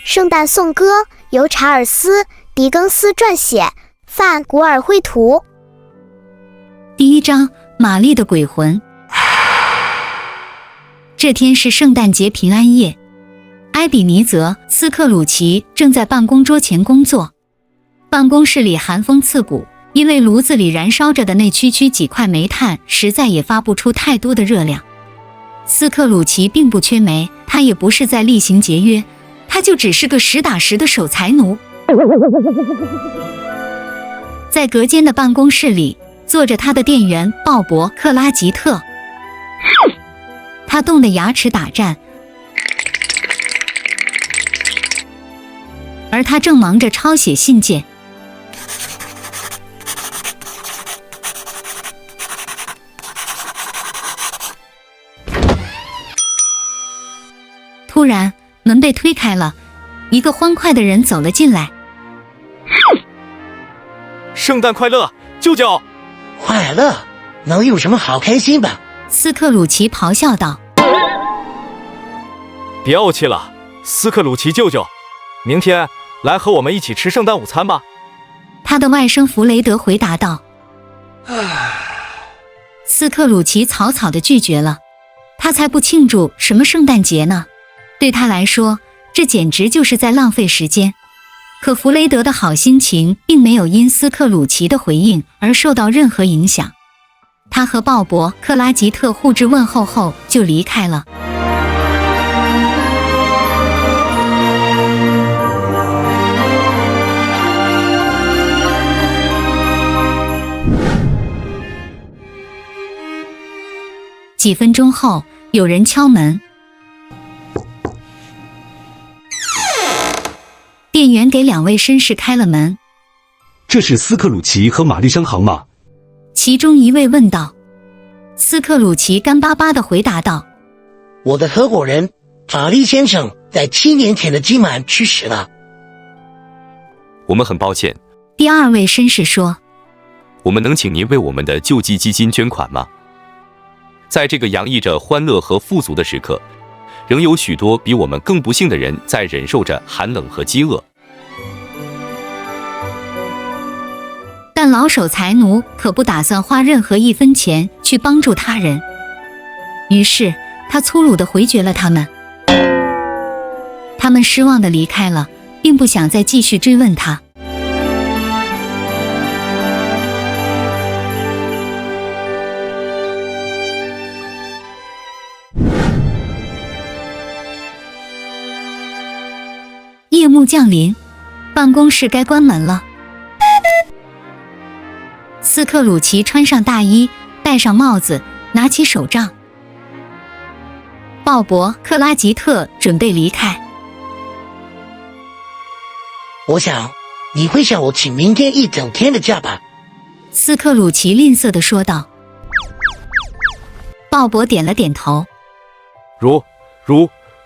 圣诞颂歌由查尔斯·狄更斯撰写，范·古尔绘图。第1章，玛丽的鬼魂。这天是圣诞节平安夜，埃比尼泽·斯克鲁奇正在办公桌前工作。办公室里寒风刺骨，因为炉子里燃烧着的那区几块煤炭实在也发不出太多的热量。斯克鲁奇并不缺煤，他也不是在厉行节约，他就只是个实打实的守财奴。在隔间的办公室里坐着他的店员鲍勃·克拉吉特，他冻得牙齿打颤，而他正忙着抄写信件。突然，门被推开了，一个欢快的人走了进来。圣诞快乐，舅舅！快乐？能有什么好开心的？斯克鲁奇咆哮道。别怄气了，斯克鲁奇舅舅，明天来和我们一起吃圣诞午餐吧。他的外甥弗雷德回答道。斯克鲁奇草草地拒绝了，他才不庆祝什么圣诞节呢。对他来说，这简直就是在浪费时间。可弗雷德的好心情并没有因斯克鲁奇的回应而受到任何影响。他和鲍勃·克拉吉特互致问候后就离开了。几分钟后，有人敲门。店员给2位绅士开了门。这是斯克鲁奇和玛丽商行吗？其中一位问道。斯克鲁奇干巴巴地回答道：我的合伙人法利先生在7年前的今晚去世了。我们很抱歉。第2位绅士说：我们能请您为我们的救济基金捐款吗？在这个洋溢着欢乐和富足的时刻，仍有许多比我们更不幸的人在忍受着寒冷和饥饿。但老守财奴可不打算花任何1分钱去帮助他人，于是他粗鲁地回绝了他们。他们失望地离开了，并不想再继续追问他。夜幕降临，办公室该关门了。斯克鲁奇穿上大衣，戴上帽子，拿起手杖。鲍勃·克拉吉特准备离开。我想你会向我请明天1整天的假吧？斯克鲁奇吝啬地说道。鲍勃点了点头。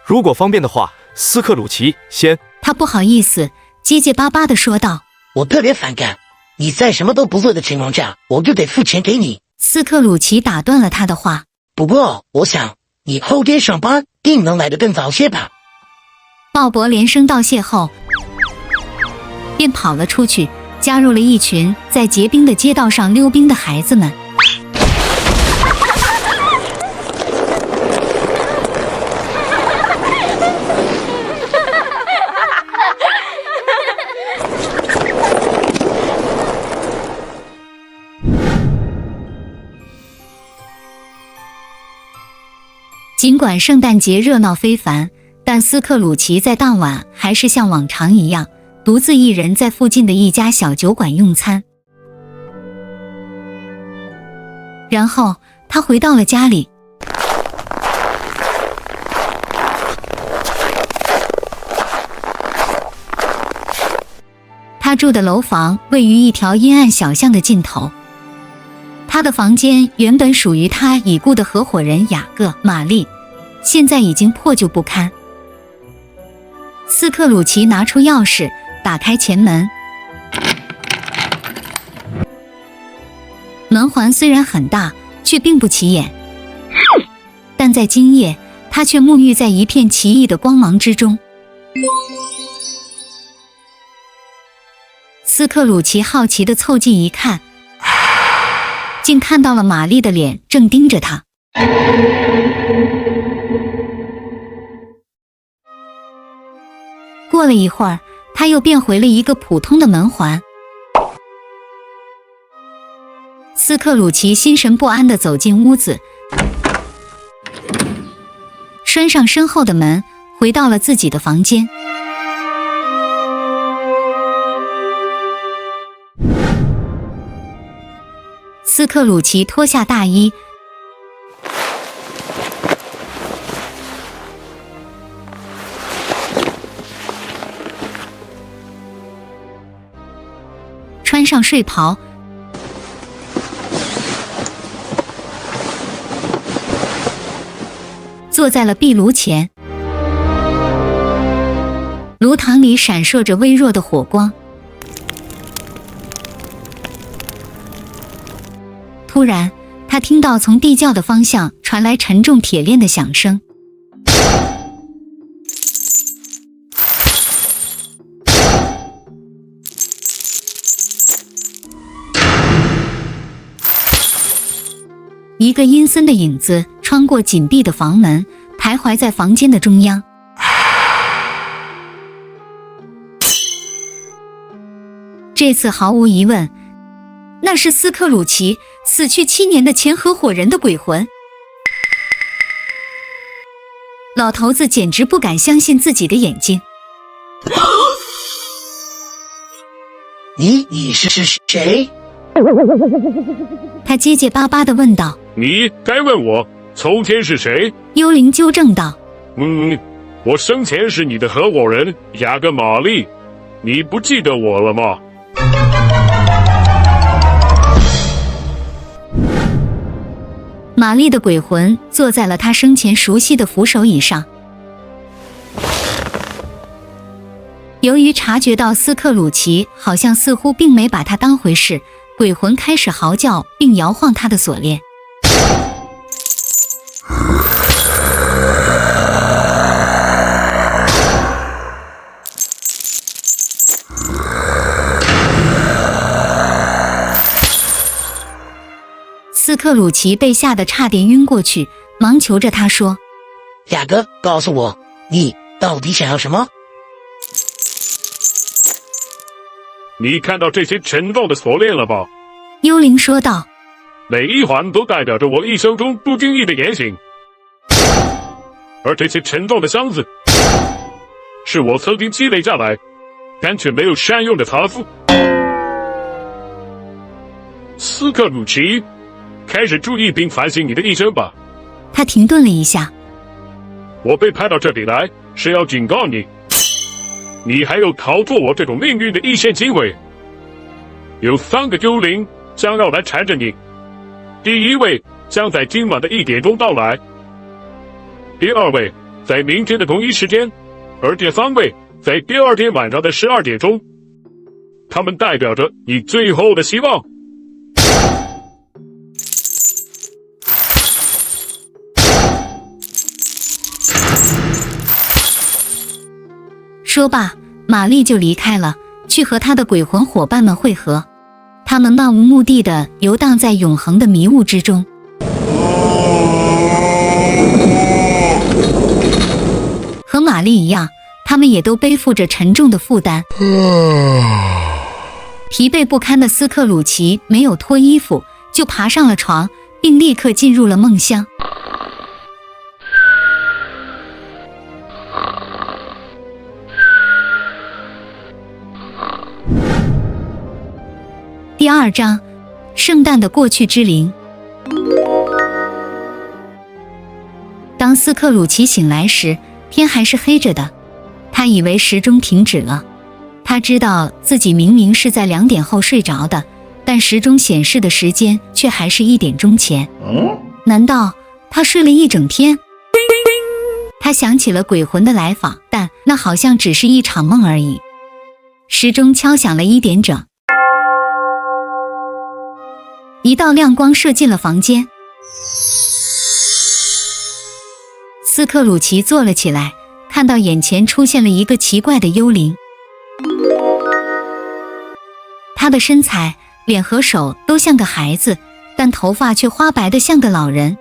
如果方便的话，斯克鲁奇先。他不好意思，结结巴巴地说道。我特别反感，你在什么都不做的情况下，我就得付钱给你。斯克鲁奇打断了他的话。不过，我想你后天上班定能来得更早些吧？鲍勃连声道谢后，便跑了出去，加入了一群在结冰的街道上溜冰的孩子们。尽管圣诞节热闹非凡，但斯克鲁奇在当晚还是像往常一样，独自一人在附近的一家小酒馆用餐。然后他回到了家里。他住的楼房位于一条阴暗小巷的尽头。他的房间原本属于他已故的合伙人雅各·玛丽，现在已经破旧不堪。斯克鲁奇拿出钥匙，打开前门。门环虽然很大，却并不起眼，但在今夜，他却沐浴在一片奇异的光芒之中。斯克鲁奇好奇地凑近一看，竟看到了玛丽的脸正盯着他。过了一会儿，他又变回了一个普通的门环。斯克鲁奇心神不安地走进屋子，拴上身后的门，回到了自己的房间。斯克鲁奇脱下大衣，穿上睡袍，坐在了壁炉前。炉膛里闪烁着微弱的火光。突然，他听到从地窖的方向传来沉重铁链的响声。一个阴森的影子穿过紧闭的房门，徘徊在房间的中央。这次毫无疑问，那是斯克鲁奇死去7年的前合伙人的鬼魂。老头子简直不敢相信自己的眼睛。你是谁？他结结巴巴地问道。你该问我从前是谁？幽灵纠正道。我生前是你的合伙人雅各玛丽，你不记得我了吗？玛丽的鬼魂坐在了他生前熟悉的扶手椅上。由于察觉到斯克鲁奇好像似乎并没把他当回事，鬼魂开始嚎叫并摇晃他的锁链。斯克鲁奇被吓得差点晕过去，忙求着他说：雅各，告诉我，你到底想要什么？你看到这些沉重的锁链了吧？幽灵说道。每一环都代表着我一生中不经意的言行，而这些沉重的箱子是我曾经积累下来但却没有善用的财富。斯克鲁奇，开始注意并反省你的一生吧。他停顿了一下。我被派到这里来是要警告你，你还有逃脱我这种命运的一线机会。有3个幽灵将要来缠着你，第一位将在今晚的1点钟到来，第2位在明天的同一时间，而第3位在第2天晚上的12点钟。他们代表着你最后的希望。说罢，玛丽就离开了，去和她的鬼魂伙伴们会合。他们漫无目的地游荡在永恒的迷雾之中。和玛丽一样，他们也都背负着沉重的负担。疲惫不堪的斯克鲁奇没有脱衣服，就爬上了床，并立刻进入了梦乡。第2章，圣诞的过去之灵。当斯克鲁奇醒来时，天还是黑着的。他以为时钟停止了。他知道自己明明是在2点后睡着的，但时钟显示的时间却还是1点钟前。难道他睡了一整天？他想起了鬼魂的来访，但那好像只是一场梦而已。时钟敲响了1点整。一道亮光射进了房间。斯克鲁奇坐了起来，看到眼前出现了一个奇怪的幽灵。他的身材、脸和手都像个孩子，但头发却花白的像个老人。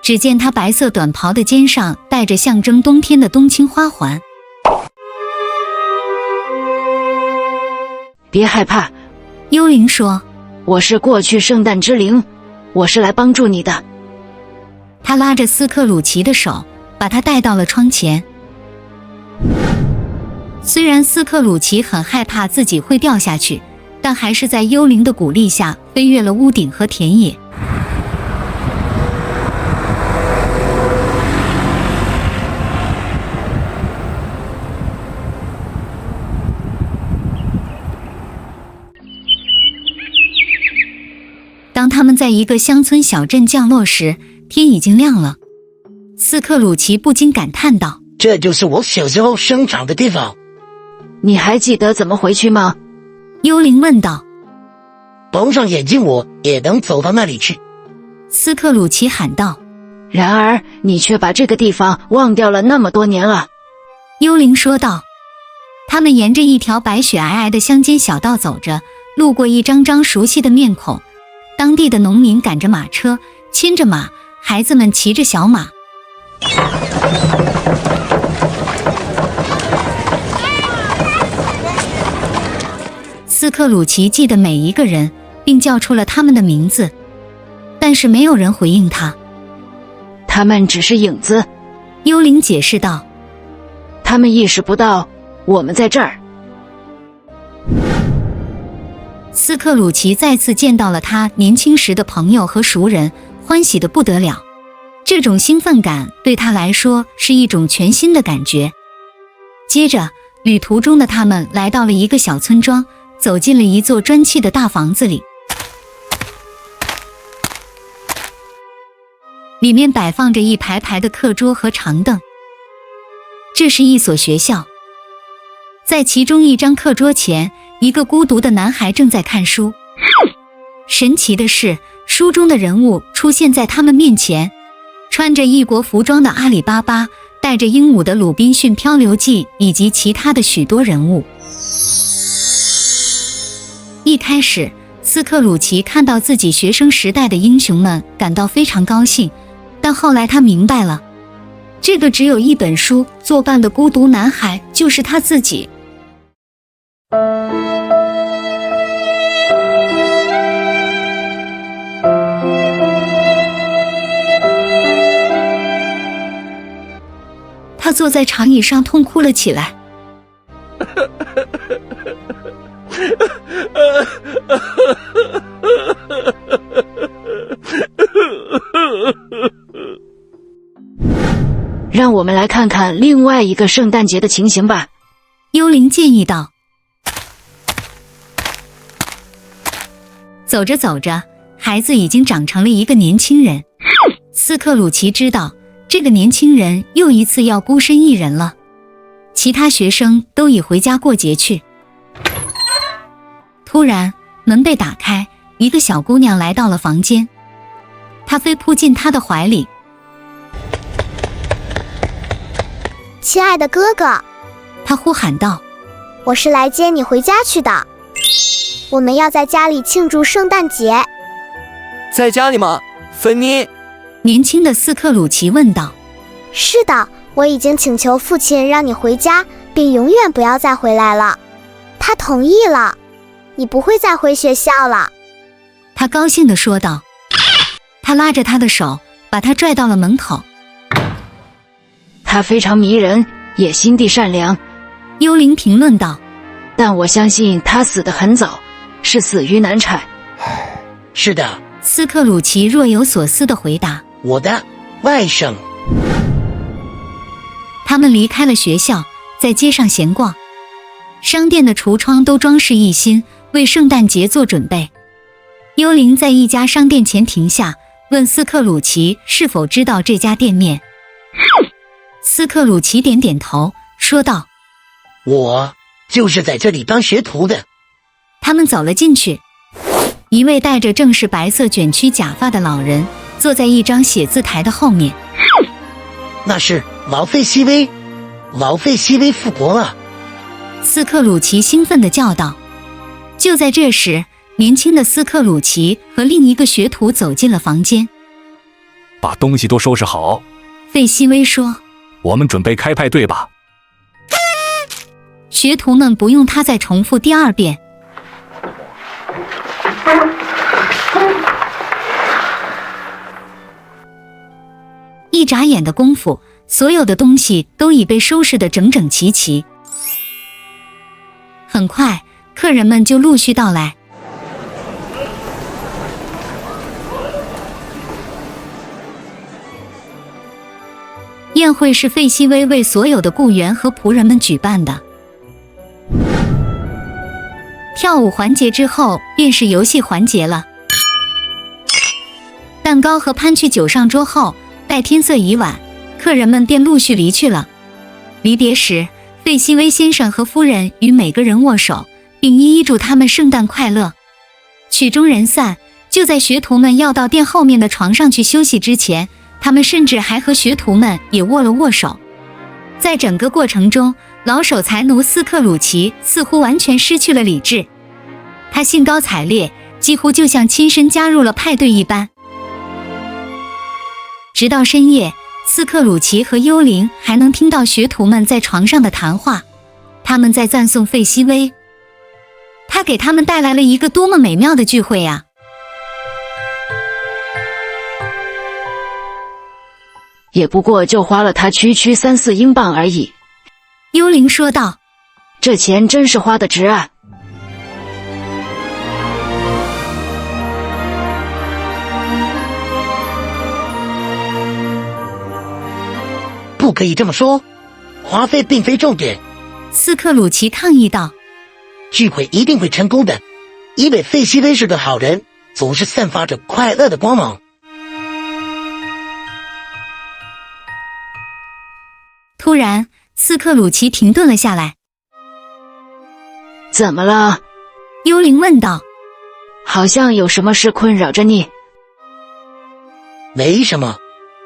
只见他白色短袍的肩上戴着象征冬天的冬青花环。别害怕，幽灵说，我是过去圣诞之灵，我是来帮助你的。他拉着斯克鲁奇的手，把他带到了窗前。虽然斯克鲁奇很害怕自己会掉下去，但还是在幽灵的鼓励下飞越了屋顶和田野。当他们在一个乡村小镇降落时，天已经亮了。斯克鲁奇不禁感叹道：这就是我小时候生长的地方。你还记得怎么回去吗？幽灵问道。蒙上眼睛我也能走到那里去。斯克鲁奇喊道。然而你却把这个地方忘掉了那么多年了。幽灵说道。他们沿着一条白雪皑皑的乡间小道走着，路过一张张熟悉的面孔。当地的农民赶着马车，牵着马，孩子们骑着小马。斯克鲁奇记得每一个人，并叫出了他们的名字，但是没有人回应他。他们只是影子，幽灵解释道。他们意识不到我们在这儿。斯克鲁奇再次见到了他年轻时的朋友和熟人，欢喜得不得了。这种兴奋感对他来说是一种全新的感觉。接着，旅途中的他们来到了一个小村庄，走进了一座砖砌的大房子里。里面摆放着一排排的课桌和长凳。这是一所学校。在其中一张课桌前，一个孤独的男孩正在看书。神奇的是，书中的人物出现在他们面前，穿着异国服装的阿里巴巴，带着鹦鹉的鲁滨逊漂流记，以及其他的许多人物。一开始，斯克鲁奇看到自己学生时代的英雄们，感到非常高兴，但后来他明白了，这个只有一本书作伴的孤独男孩就是他自己。他坐在长椅上痛哭了起来。让我们来看看另外一个圣诞节的情形吧，幽灵建议道。走着走着，孩子已经长成了一个年轻人。斯克鲁奇知道，这个年轻人又一次要孤身一人了。其他学生都已回家过节去。突然，门被打开，一个小姑娘来到了房间。她飞扑进他的怀里。亲爱的哥哥，她呼喊道，我是来接你回家去的。我们要在家里庆祝圣诞节。在家里吗，芬妮？年轻的斯克鲁奇问道。是的，我已经请求父亲让你回家，并永远不要再回来了。他同意了，你不会再回学校了。他高兴地说道。他拉着他的手，把他拽到了门口。他非常迷人，也心地善良，幽灵评论道。但我相信他死得很早，是死于难产。是的，斯克鲁奇若有所思地回答。我的外甥。他们离开了学校，在街上闲逛。商店的橱窗都装饰一新，为圣诞节做准备。幽灵在一家商店前停下，问斯克鲁奇是否知道这家店面。斯克鲁奇点点头，说道：我就是在这里当学徒的。他们走了进去。一位戴着正式白色卷曲假发的老人坐在一张写字台的后面。那是劳费西威，劳费西威复活了。斯克鲁奇兴奋地叫道。就在这时，年轻的斯克鲁奇和另一个学徒走进了房间。把东西都收拾好，费希威说，我们准备开派对吧。学徒们不用他再重复第二遍。一眨眼的功夫，所有的东西都已被收拾得整整齐齐。很快，客人们就陆续到来。宴会是费希威为所有的雇员和仆人们举办的。跳舞环节之后，便是游戏环节了。蛋糕和潘去酒上桌后，待天色已晚，客人们便陆续离去了。离别时，费希威先生和夫人与每个人握手，并一一祝他们圣诞快乐。曲终人散，就在学徒们要到店后面的床上去休息之前，他们甚至还和学徒们也握了握手。在整个过程中，老手才奴斯克鲁奇似乎完全失去了理智，他兴高采烈，几乎就像亲身加入了派对一般。直到深夜，斯克鲁奇和幽灵还能听到学徒们在床上的谈话，他们在赞颂费希威，他给他们带来了一个多么美妙的聚会呀！也不过就花了他区3、4英镑而已。幽灵说道：“这钱真是花得值啊！”不可以这么说，花费并非重点。斯克鲁奇抗议道：“聚会一定会成功的，因为费希威是个好人，总是散发着快乐的光芒。”突然，斯克鲁奇停顿了下来。“怎么了？”幽灵问道。“好像有什么事困扰着你。”“没什么，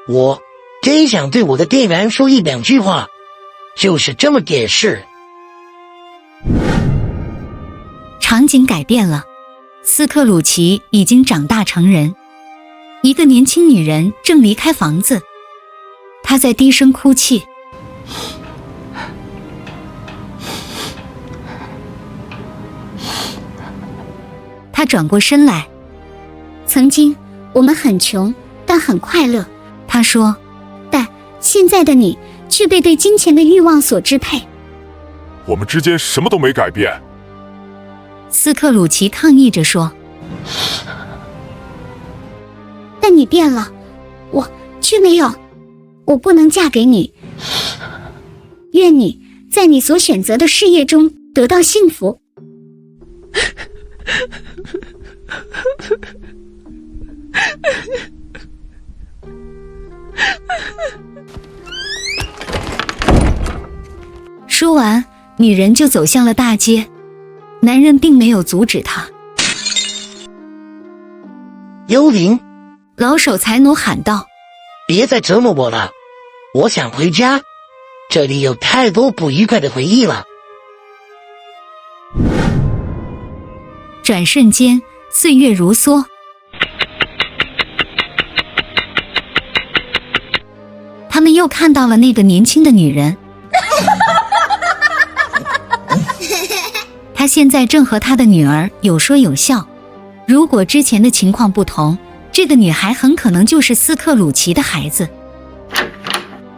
我真想对我的店员说1、2句话，就是这么点事。”场景改变了，斯克鲁奇已经长大成人，一个年轻女人正离开房子，她在低声哭泣。他转过身来，曾经我们很穷，但很快乐，他说，但现在的你却被对金钱的欲望所支配。我们之间什么都没改变。斯克鲁奇抗议着说，但你变了，我却没有，我不能嫁给你。愿你在你所选择的事业中得到幸福。说完，女人就走向了大街，男人并没有阻止她。幽灵，老手才奴喊道，别再折磨我了，我想回家，这里有太多不愉快的回忆了。转瞬间，岁月如梭，他们又看到了那个年轻的女人。她现在正和她的女儿有说有笑。如果之前的情况不同，这个女孩很可能就是斯克鲁奇的孩子。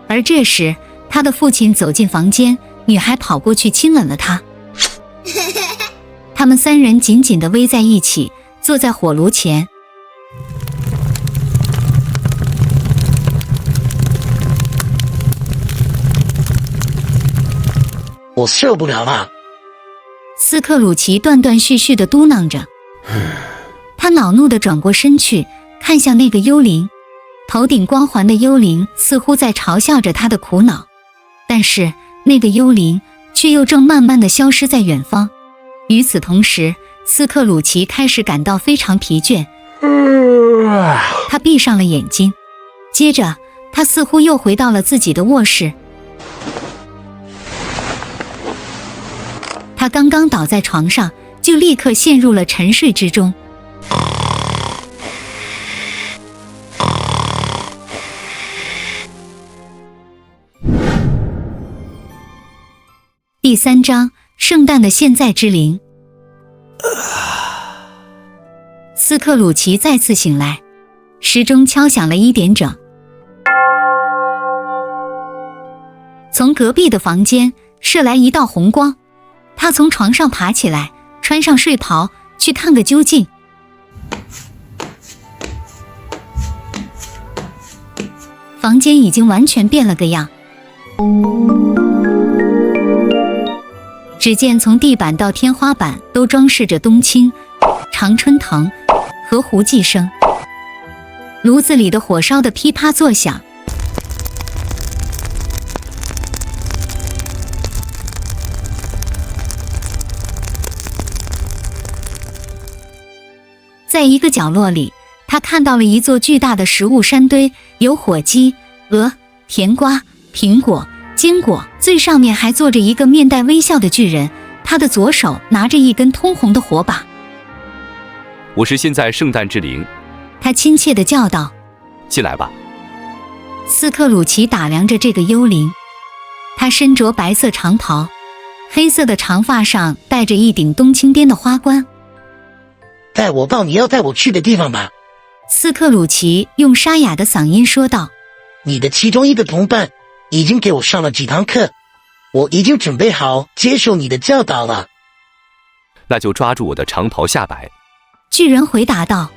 而这时，她的父亲走进房间，女孩跑过去亲吻了他。他们3人紧紧地偎在一起，坐在火炉前。我受不了了，斯克鲁奇断断续续地嘟囔着。他恼怒地转过身去，看向那个幽灵。头顶光环的幽灵似乎在嘲笑着他的苦恼，但是那个幽灵却又正慢慢地消失在远方。与此同时，斯克鲁奇开始感到非常疲倦，他闭上了眼睛，接着他似乎又回到了自己的卧室。他刚刚倒在床上，就立刻陷入了沉睡之中。第3章，圣诞的现在之灵。斯克鲁奇再次醒来，时钟敲响了1点整。从隔壁的房间射来一道红光，他从床上爬起来，穿上睡袍，去看个究竟。房间已经完全变了个样，只见从地板到天花板都装饰着冬青、常春藤和胡寄生，炉子里的火烧得噼啪作响。在一个角落里，他看到了一座巨大的食物山堆，有火鸡、鹅、甜瓜、苹果、坚果，最上面还坐着一个面带微笑的巨人，他的左手拿着一根通红的火把。我是现在圣诞之灵，他亲切地叫道。进来吧。斯克鲁奇打量着这个幽灵，他身着白色长袍，黑色的长发上戴着一顶冬青边的花冠。带我到你要带我去的地方吧。斯克鲁奇用沙哑的嗓音说道。你的其中一个同伴已经给我上了几堂课，我已经准备好接受你的教导了。那就抓住我的长袍下摆。巨人回答道。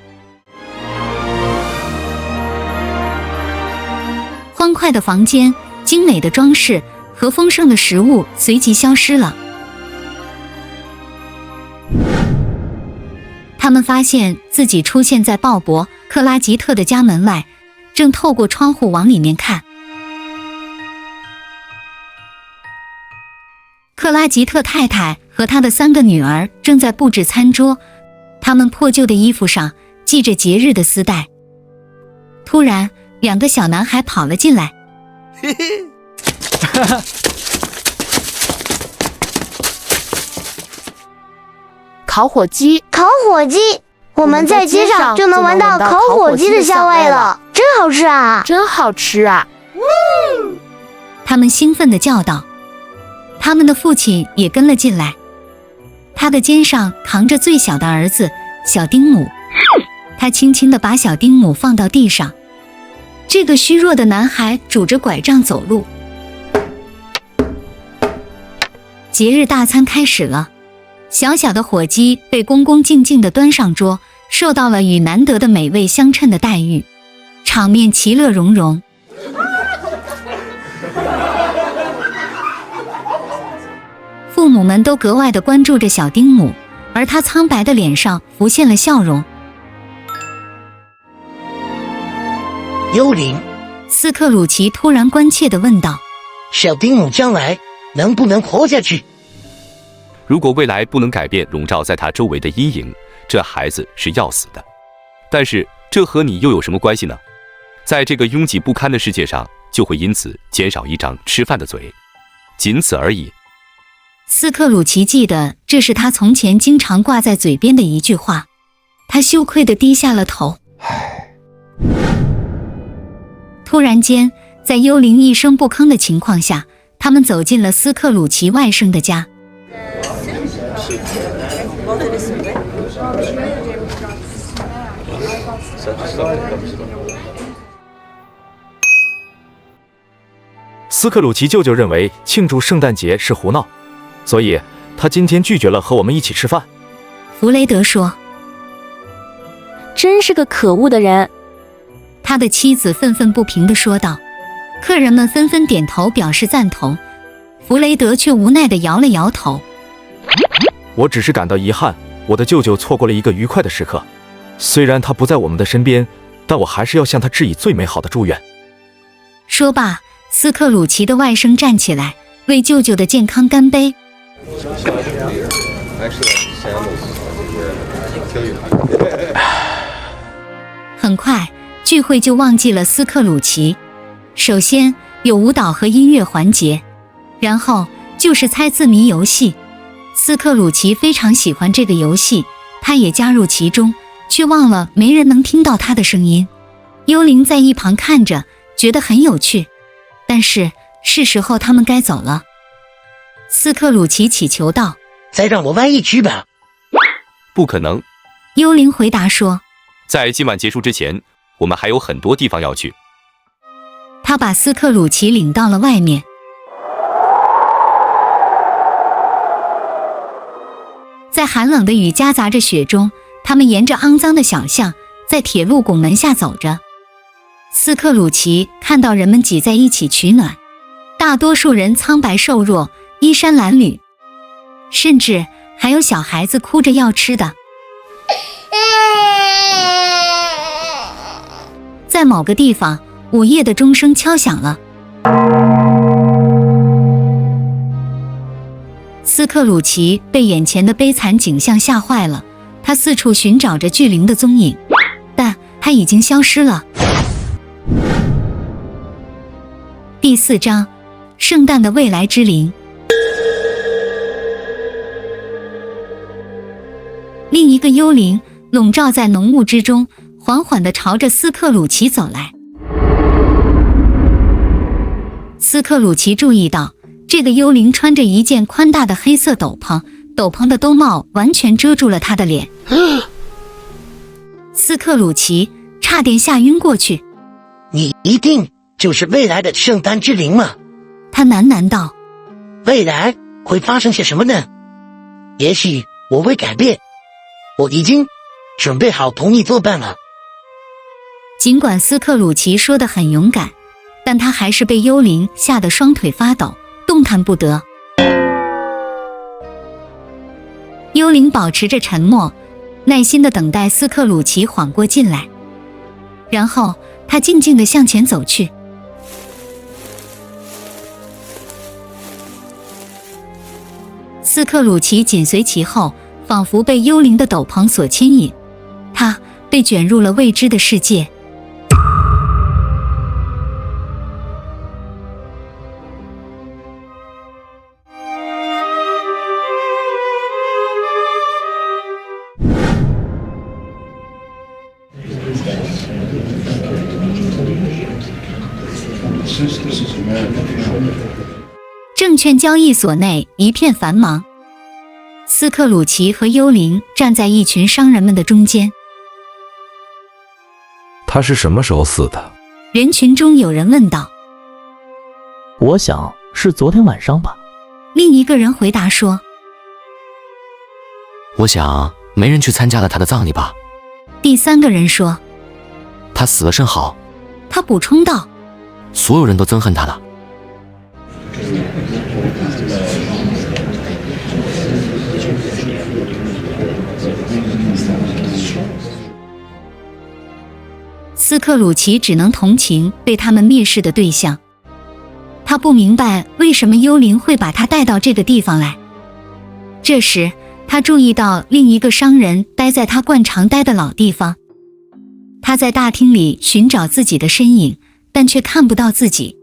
欢快的房间、精美的装饰和丰盛的食物随即消失了。他们发现自己出现在鲍勃·克拉吉特的家门外，正透过窗户往里面看。克拉吉特太太和她的3个女儿正在布置餐桌，她们破旧的衣服上系着节日的丝带。突然，2个小男孩跑了进来。嘿嘿，烤火鸡，烤火鸡，我们在街上就能闻到烤火鸡的香味了，真好吃啊！真好吃啊！他们兴奋地叫道。他们的父亲也跟了进来，他的肩上扛着最小的儿子小丁姆，他轻轻地把小丁姆放到地上。这个虚弱的男孩拄着拐杖走路。节日大餐开始了，小小的火鸡被恭恭敬敬地端上桌，受到了与难得的美味相称的待遇，场面其乐融融。父母们都格外地关注着小丁姆，而他苍白的脸上浮现了笑容。幽灵，斯克鲁奇突然关切地问道：小丁姆将来能不能活下去？如果未来不能改变笼罩在他周围的阴影，这孩子是要死的。但是这和你又有什么关系呢？在这个拥挤不堪的世界上，就会因此减少一张吃饭的嘴，仅此而已。斯克鲁奇记得这是他从前经常挂在嘴边的一句话，他羞愧地低下了头。突然间，在幽灵一声不吭的情况下，他们走进了斯克鲁奇外甥的家。斯克鲁奇舅舅认为庆祝圣诞节是胡闹，所以他今天拒绝了和我们一起吃饭。弗雷德说：真是个可恶的人。他的妻子愤愤不平地说道。客人们纷纷点头表示赞同，弗雷德却无奈地摇了摇头。我只是感到遗憾，我的舅舅错过了一个愉快的时刻。虽然他不在我们的身边，但我还是要向他致以最美好的祝愿。说罢，斯克鲁奇的外甥站起来，为舅舅的健康干杯。很快，聚会就忘记了斯克鲁奇。首先有舞蹈和音乐环节，然后就是猜字谜游戏。斯克鲁奇非常喜欢这个游戏，他也加入其中，却忘了没人能听到他的声音。幽灵在一旁看着，觉得很有趣，但是时候他们该走了。斯克鲁奇祈求道：再让我玩一局吧。不可能。幽灵回答说：在今晚结束之前，我们还有很多地方要去。他把斯克鲁奇领到了外面。在寒冷的雨夹杂着雪中，他们沿着肮脏的小巷，在铁路拱门下走着。斯克鲁奇看到人们挤在一起取暖，大多数人苍白瘦弱，衣衫褴褛，甚至还有小孩子哭着要吃的。在某个地方，午夜的钟声敲响了。斯克鲁奇被眼前的悲惨景象吓坏了，他四处寻找着巨灵的踪影，但它已经消失了。第4章，圣诞的未来之灵。另一个幽灵笼罩在浓雾之中，缓缓地朝着斯克鲁奇走来。斯克鲁奇注意到，这个幽灵穿着一件宽大的黑色斗篷，斗篷的兜帽完全遮住了他的脸。斯克鲁奇差点吓晕过去。你一定就是未来的圣诞之灵吗？他喃喃道。未来会发生些什么呢？也许我会改变。我已经准备好同你作伴了。尽管斯克鲁奇说得很勇敢，但他还是被幽灵吓得双腿发抖，动弹不得。幽灵保持着沉默，耐心地等待斯克鲁奇缓过劲来，然后他静静地向前走去。斯克鲁奇紧随其后，仿佛被幽灵的斗篷所牵引，他被卷入了未知的世界。证券交易所内一片繁忙，斯克鲁奇和幽灵站在一群商人们的中间。他是什么时候死的？人群中有人问道。我想是昨天晚上吧。另一个人回答说。我想没人去参加了他的葬礼吧。第3个人说。他死了甚好。他补充道。所有人都憎恨他了。斯克鲁奇只能同情被他们蔑视的对象，他不明白为什么幽灵会把他带到这个地方来。这时，他注意到另一个商人待在他惯常待的老地方，他在大厅里寻找自己的身影，但却看不到自己。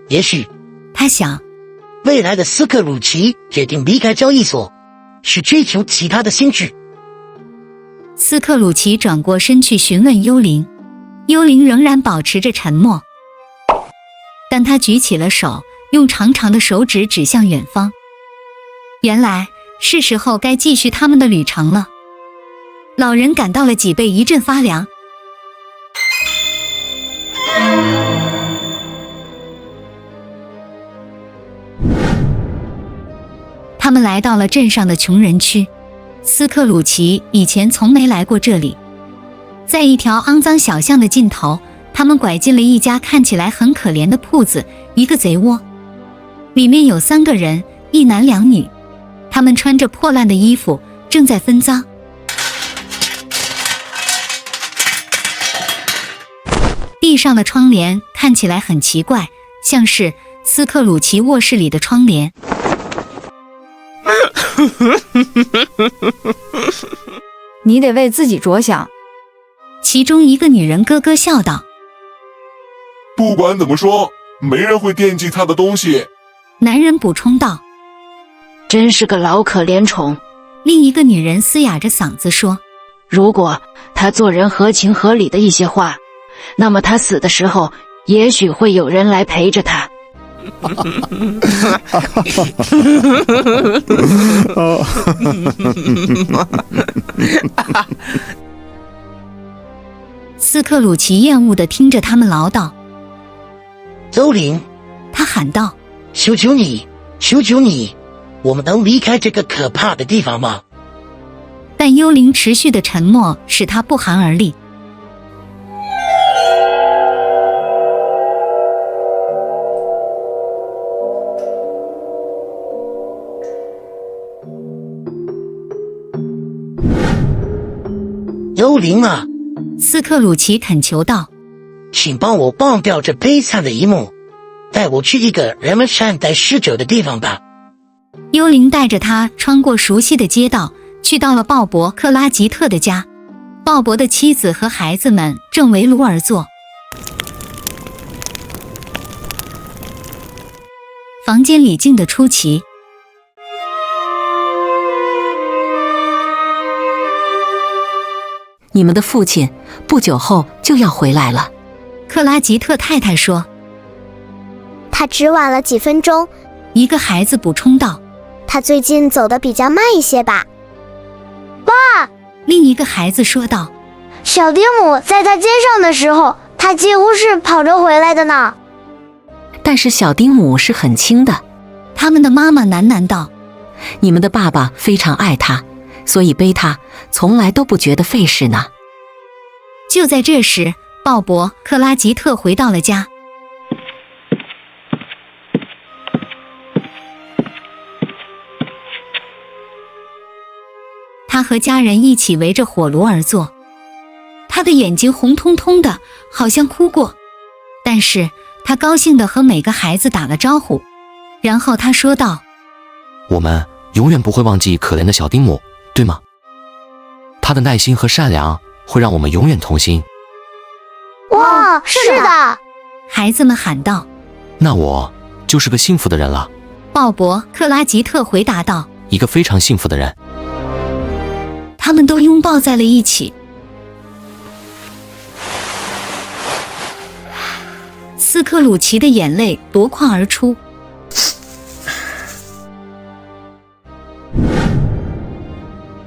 也许，他想，未来的斯克鲁奇决定离开交易所，是追求其他的兴趣。斯克鲁奇转过身去询问幽灵，幽灵仍然保持着沉默，但他举起了手，用长长的手指指向远方。原来是时候该继续他们的旅程了。老人感到了脊背一阵发凉。他们来到了镇上的穷人区。斯克鲁奇以前从没来过这里。在一条肮脏小巷的尽头，他们拐进了一家看起来很可怜的铺子，一个贼窝。里面有3个人，一男2女，他们穿着破烂的衣服，正在分赃。地上的窗帘看起来很奇怪，像是斯克鲁奇卧室里的窗帘。你得为自己着想。其中一个女人咯咯笑道。不管怎么说，没人会惦记他的东西。男人补充道。真是个老可怜虫。另一个女人嘶哑着嗓子说，如果他做人合情合理的一些话，那么他死的时候也许会有人来陪着他。斯克鲁奇厌恶地听着他们唠叨。幽灵，他喊道，求求你，求求你，我们能离开这个可怕的地方吗？但幽灵持续的沉默使他不寒而栗。幽灵啊，斯克鲁奇恳求道，请帮我忘掉这悲惨的一幕，带我去一个人们善待逝者的地方吧。幽灵带着他穿过熟悉的街道，去到了鲍勃·克拉吉特的家。鲍勃的妻子和孩子们正围炉而坐。房间里静得出奇。你们的父亲不久后就要回来了，克拉吉特太太说。他只晚了几分钟，一个孩子补充道。他最近走得比较慢一些吧。爸，另一个孩子说道。小丁姆在他街上的时候，他几乎是跑着回来的呢。但是小丁姆是很轻的，他们的妈妈喃喃道。你们的爸爸非常爱他，所以背他从来都不觉得费事呢。就在这时，鲍勃·克拉吉特回到了家。他和家人一起围着火炉而坐，他的眼睛红彤彤的，好像哭过。但是他高兴地和每个孩子打了招呼，然后他说道：我们永远不会忘记可怜的小丁姆，对吗？他的耐心和善良会让我们永远同心。哇，是的！孩子们喊道。那我就是个幸福的人了。鲍勃·克拉吉特回答道。一个非常幸福的人。他们都拥抱在了一起。斯克鲁奇的眼泪夺眶而出。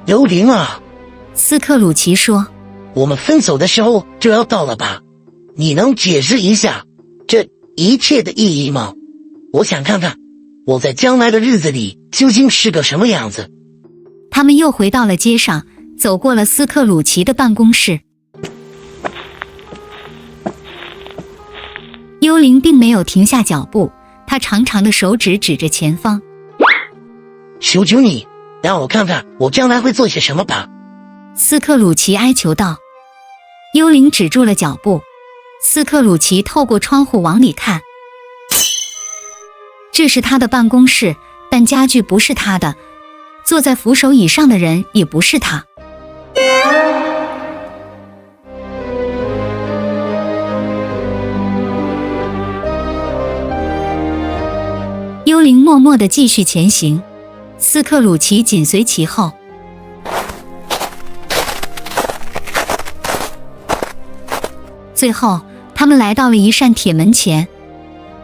幽灵啊，斯克鲁奇说，我们分手的时候就要到了吧？你能解释一下这一切的意义吗？我想看看我在将来的日子里究竟是个什么样子。他们又回到了街上，走过了斯克鲁奇的办公室。幽灵并没有停下脚步，他长长的手指指着前方。求求你，让我看看我将来会做些什么吧。斯克鲁奇哀求道。幽灵止住了脚步。斯克鲁奇透过窗户往里看。这是他的办公室，但家具不是他的，坐在扶手椅上的人也不是他。幽灵默默地继续前行，斯克鲁奇紧随其后。最后，他们来到了一扇铁门前。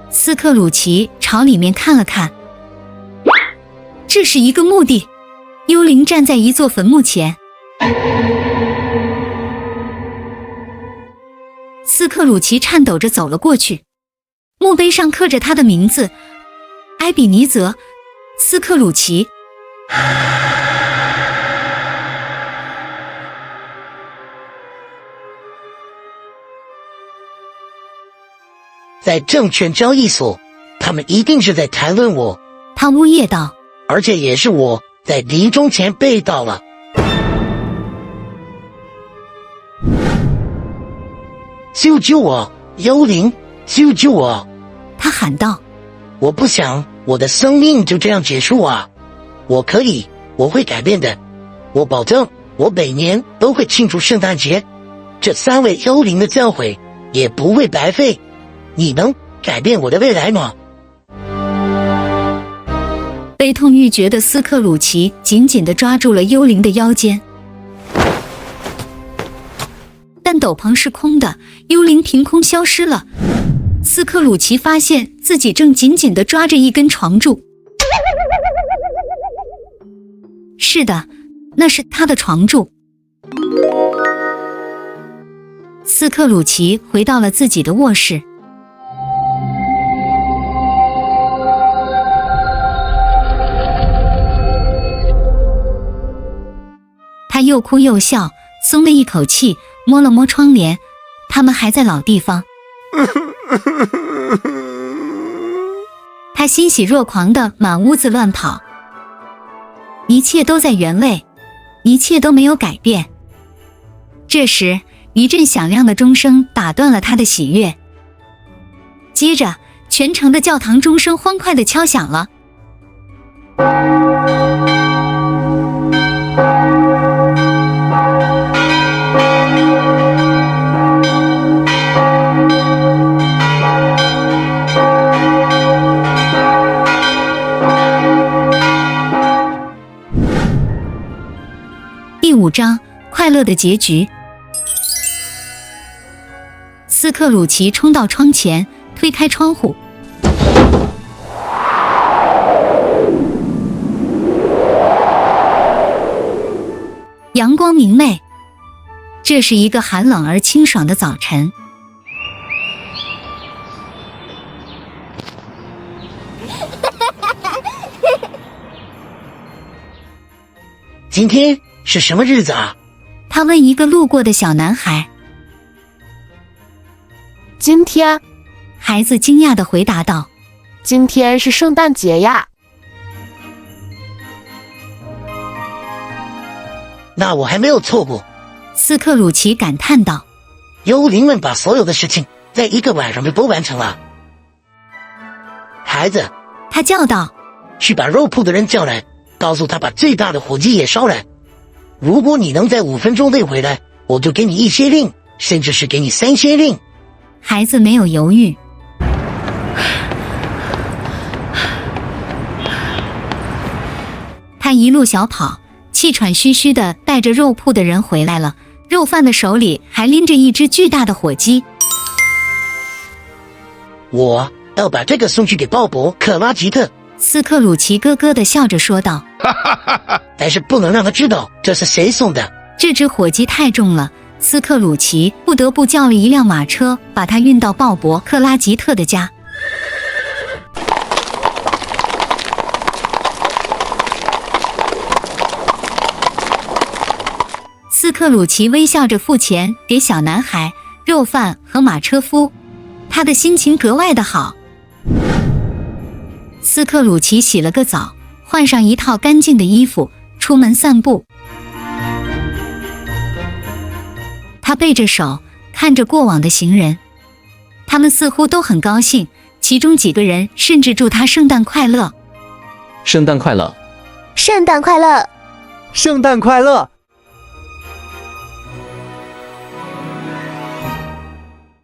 斯克鲁奇朝里面看了看，这是一个墓地。幽灵站在一座坟墓前。斯克鲁奇颤抖着走了过去，墓碑上刻着他的名字：埃比尼泽·斯克鲁奇。在证券交易所，他们一定是在谈论我。他呜咽道。而且也是我在临终前背到了。救救我，幽灵！救救我！他喊道。我不想我的生命就这样结束啊！我会改变的。我保证，我每年都会庆祝圣诞节。这3位幽灵的教诲也不会白费。你能改变我的未来吗？悲痛欲绝的斯克鲁奇紧紧地抓住了幽灵的腰间，但斗篷是空的，幽灵凭空消失了。斯克鲁奇发现自己正紧紧地抓着一根床柱。是的，那是他的床柱。斯克鲁奇回到了自己的卧室。他又哭又笑，松了一口气，摸了摸窗帘，他们还在老地方。他欣喜若狂地满屋子乱跑，一切都在原位，一切都没有改变。这时，一阵响亮的钟声打断了他的喜悦，接着全城的教堂钟声欢快地敲响了。第5章，快乐的结局。斯克鲁奇冲到窗前，推开窗户。阳光明媚，这是一个寒冷而清爽的早晨。今天是什么日子啊？他问一个路过的小男孩。今天，孩子惊讶地回答道：“今天是圣诞节呀。”那我还没有错过。斯克鲁奇感叹道：“幽灵们把所有的事情在一个晚上就都完成了。”孩子，他叫道：“去把肉铺的人叫来，告诉他把最大的火鸡也烧来。如果你能在5分钟内回来，我就给你1先令，甚至是给你3先令。”孩子没有犹豫。他一路小跑，气喘吁吁地带着肉铺的人回来了，肉贩的手里还拎着一只巨大的火鸡。我要把这个送去给鲍勃·克拉吉特。斯克鲁奇咯咯地笑着说道：“但是不能让他知道这是谁送的。”这只火鸡太重了，斯克鲁奇不得不叫了一辆马车，把它运到鲍勃·克拉吉特的家。斯克鲁奇微笑着付钱给小男孩、肉贩和马车夫，他的心情格外的好。斯克鲁奇洗了个澡，换上一套干净的衣服，出门散步。他背着手，看着过往的行人，他们似乎都很高兴，其中几个人甚至祝他圣诞快乐。圣诞快乐！圣诞快乐！圣诞快乐！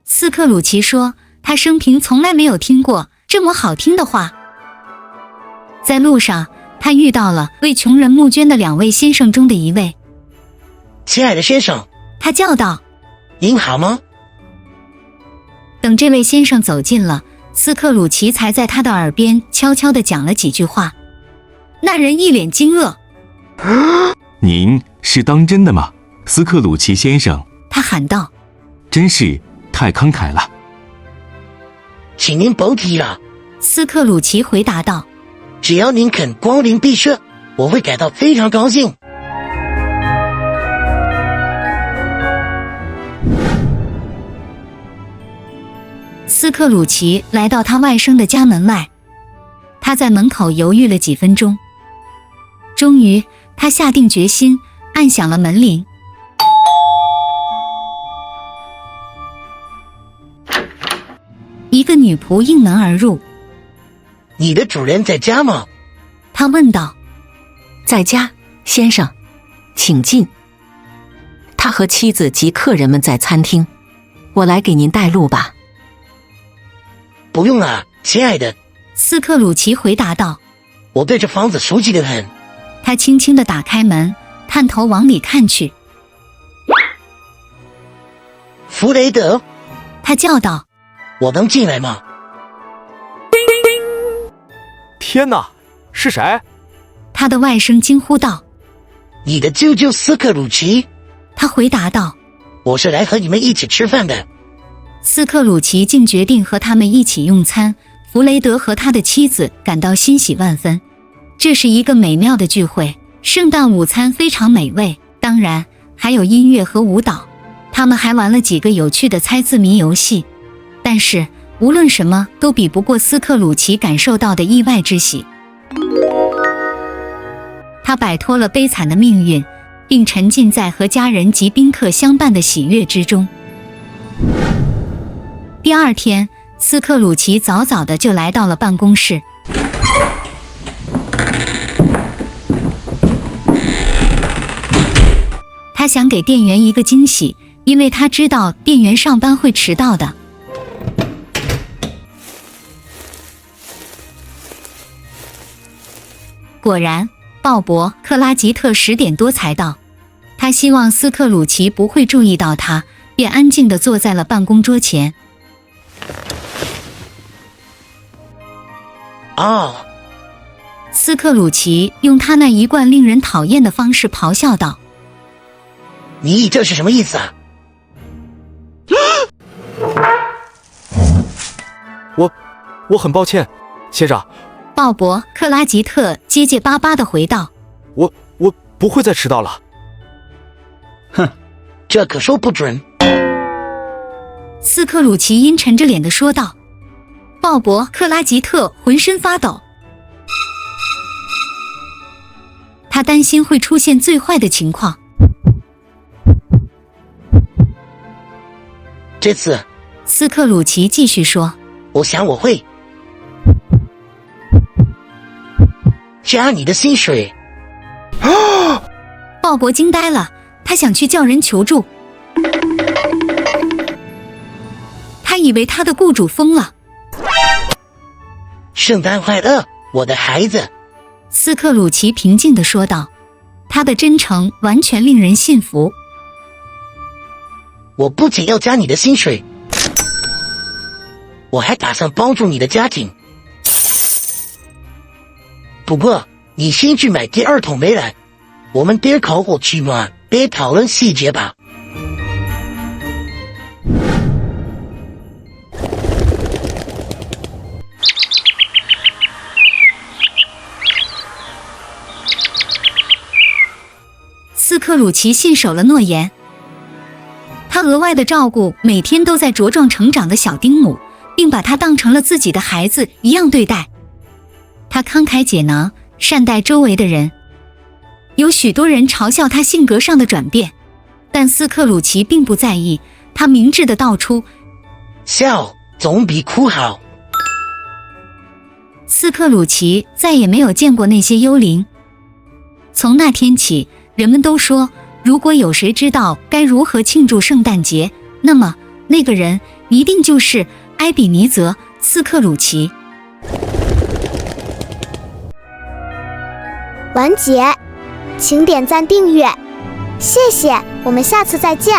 斯克鲁奇说，他生平从来没有听过这么好听的话。在路上，他遇到了为穷人募捐的2位先生中的一位。亲爱的先生，他叫道：“您好吗？”等这位先生走近了，斯克鲁奇才在他的耳边悄悄地讲了几句话。那人一脸惊愕：“您是当真的吗，斯克鲁奇先生？”他喊道：“真是太慷慨了。”请您甭提了。斯克鲁奇回答道：“只要您肯光临毕设，我会感到非常高兴。”斯克鲁奇来到他外甥的家门外，他在门口犹豫了几分钟，终于他下定决心，按响了门铃。一个女仆应门而入。“你的主人在家吗？”他问道。“在家，先生，请进。他和妻子及客人们在餐厅，我来给您带路吧。”不用了，亲爱的。斯克鲁奇回答道。我对这房子熟悉得很。他轻轻地打开门，探头往里看去。弗雷德，他叫道：“我能进来吗？”天哪，是谁？他的外甥惊呼道：“你的舅舅斯克鲁奇。”他回答道：“我是来和你们一起吃饭的。”斯克鲁奇竟决定和他们一起用餐，弗雷德和他的妻子感到欣喜万分。这是一个美妙的聚会，圣诞午餐非常美味，当然还有音乐和舞蹈。他们还玩了几个有趣的猜字谜游戏，但是无论什么都比不过斯克鲁奇感受到的意外之喜。他摆脱了悲惨的命运，并沉浸在和家人及宾客相伴的喜悦之中。第二天，斯克鲁奇早早的就来到了办公室。他想给店员一个惊喜，因为他知道店员上班会迟到的。果然，鲍勃·克拉吉特10点多才到。他希望斯克鲁奇不会注意到他，便安静地坐在了办公桌前。哦，斯克鲁奇用他那一贯令人讨厌的方式咆哮道：“你这是什么意思啊？”我很抱歉，先生。鲍勃·克拉吉特结结巴巴地回道：“我不会再迟到了。”哼，这可说不准。斯克鲁奇阴沉着脸地说道。鲍勃·克拉吉特浑身发抖，他担心会出现最坏的情况。这次，斯克鲁奇继续说：“我想我会加你的薪水。”鲍勃惊呆了，他想去叫人求助。他以为他的雇主疯了。圣诞快乐，我的孩子，斯克鲁奇平静地说道，他的真诚完全令人信服。我不仅要加你的薪水，我还打算帮助你的家庭。不过，你先去买第2桶煤来，我们点烤火取暖，别讨论细节吧。斯克鲁奇信守了诺言，他额外的照顾每天都在茁壮成长的小丁姆，并把他当成了自己的孩子一样对待。他慷慨解囊，善待周围的人。有许多人嘲笑他性格上的转变，但斯克鲁奇并不在意，他明智地道出：笑总比哭好。斯克鲁奇再也没有见过那些幽灵。从那天起，人们都说，如果有谁知道该如何庆祝圣诞节，那么那个人一定就是埃比尼泽·斯克鲁奇。完结，请点赞订阅，谢谢，我们下次再见。